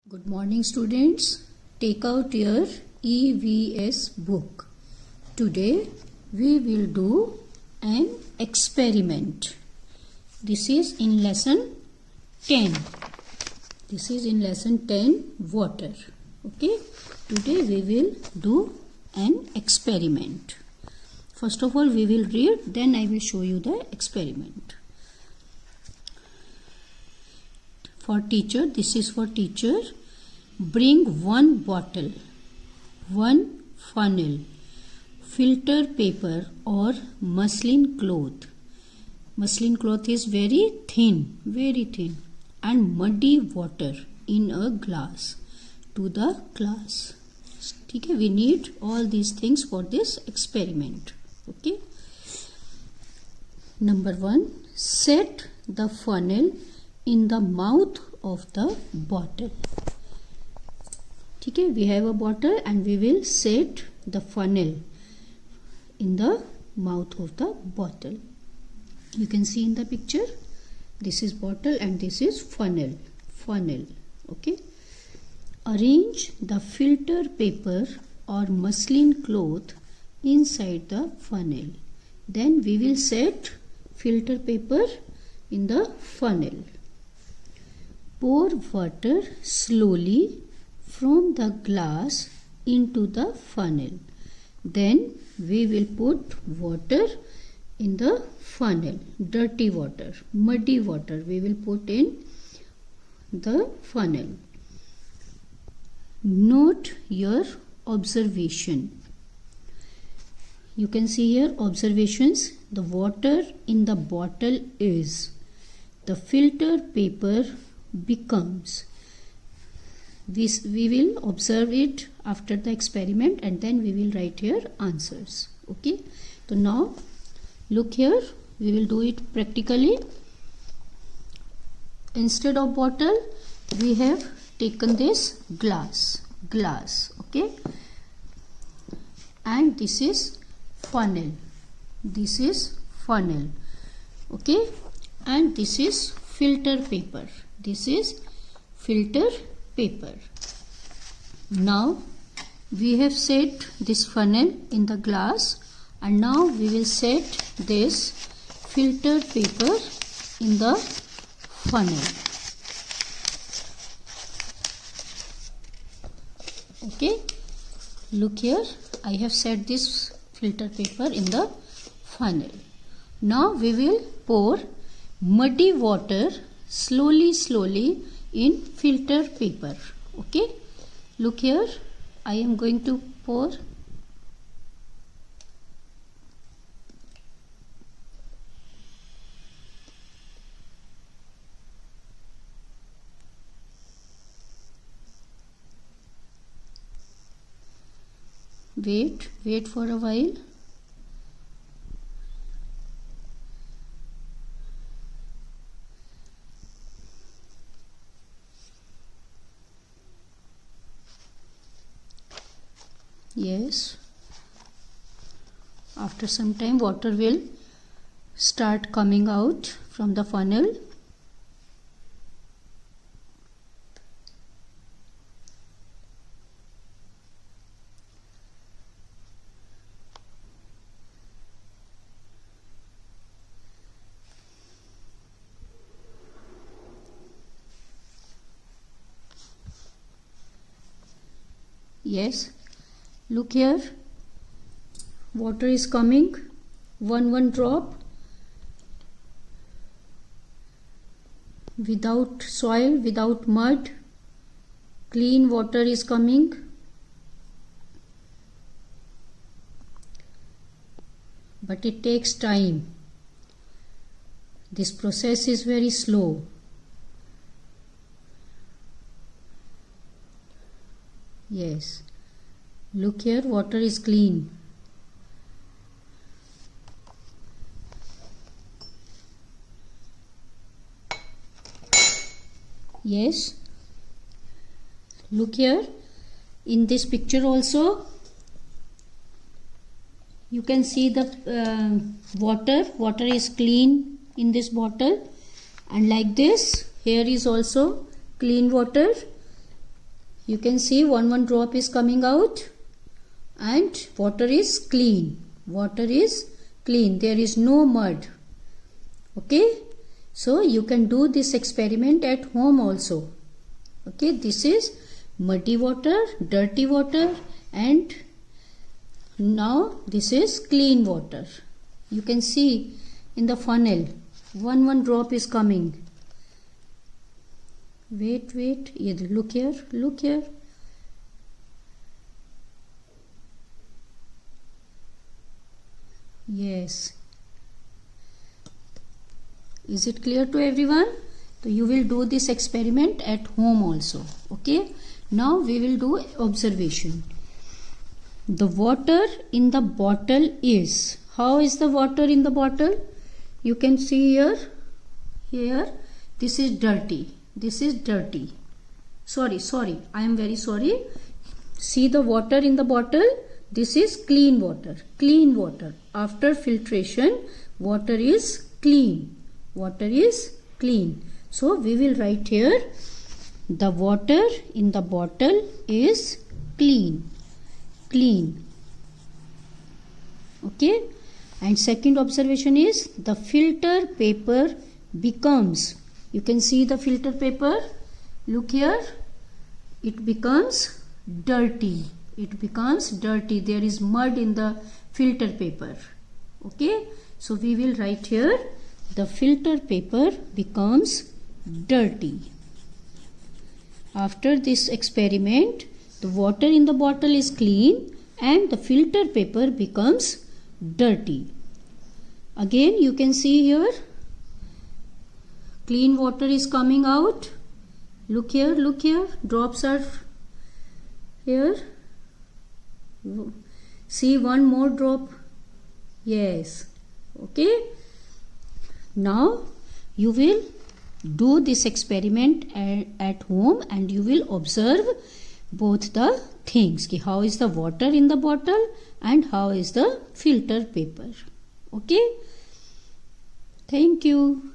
Good morning, students. Take out your EVS book. Today we will do an experiment. This is in lesson 10. This is in lesson 10, water. Okay. Today we will do an experiment. First of all we will read, then I will show you the experiment. For teacher, this is for teacher. Bring one bottle, one funnel, filter paper or muslin cloth. Muslin cloth is very thin, and muddy water in a glass to the class. Okay, we need all these things for this experiment. Okay. Number 1, set the funnel in the mouth of the bottle. Okay, we have a bottle and we will set the funnel in the mouth of the bottle. You can see in the picture, this is bottle and this is funnel. Okay. Arrange the filter paper or muslin cloth inside the funnel. Then we will set filter paper in the funnel. Pour water slowly from the glass into the funnel. Then we will put water in the funnel. Dirty water, muddy water we will put in the funnel. Note your observation. You can see here observations. The water in the bottle is, the filter paper becomes. We will observe it after the experiment and then we will write here answers. Okay. So now look here, we will do it practically. Instead of bottle we have taken this glass. Okay. And this is funnel. Okay. And this is filter paper. Now we have set this funnel in the glass and now we will set this filter paper in the funnel. Okay, look here, I have set this filter paper in the funnel. Now we will pour muddy water slowly in filter paper. Okay, look here, I am going to pour. Wait for a while. Yes, after some time water will start coming out from the funnel. Yes, look here, water is coming, one drop, without soil, without mud, clean water is coming. But it takes time. This process is very slow. Yes, look here, water is clean. Yes, look here, in this picture also you can see the water is clean in this bottle, and like this here is also clean water. You can see one drop is coming out and water is clean. Water is clean. There is no mud. Okay. So you can do this experiment at home also. Okay. This is muddy water, dirty water, and now this is clean water. You can see in the funnel one drop is coming. Wait. Look here. Yes. Is it clear to everyone? So you will do this experiment at home also. Okay. Now we will do observation. The water in the bottle is. How is the water in the bottle? You can see here. This is dirty. Sorry. I am very sorry. See the water in the bottle. This is clean water. After filtration, water is clean. So we will write here, the water in the bottle is clean. Okay. And second observation is, the filter paper becomes. You can see the filter paper. Look here. It becomes dirty. There is mud in the filter paper. Okay. So we will write here, the filter paper becomes dirty. After this experiment, the water in the bottle is clean and the filter paper becomes dirty. Again you can see here, clean water is coming out. Look here. Drops are here. See one more drop. Yes. Okay. Now you will do this experiment at home and you will observe both the things. How is the water in the bottle and how is the filter paper. Okay. Thank you.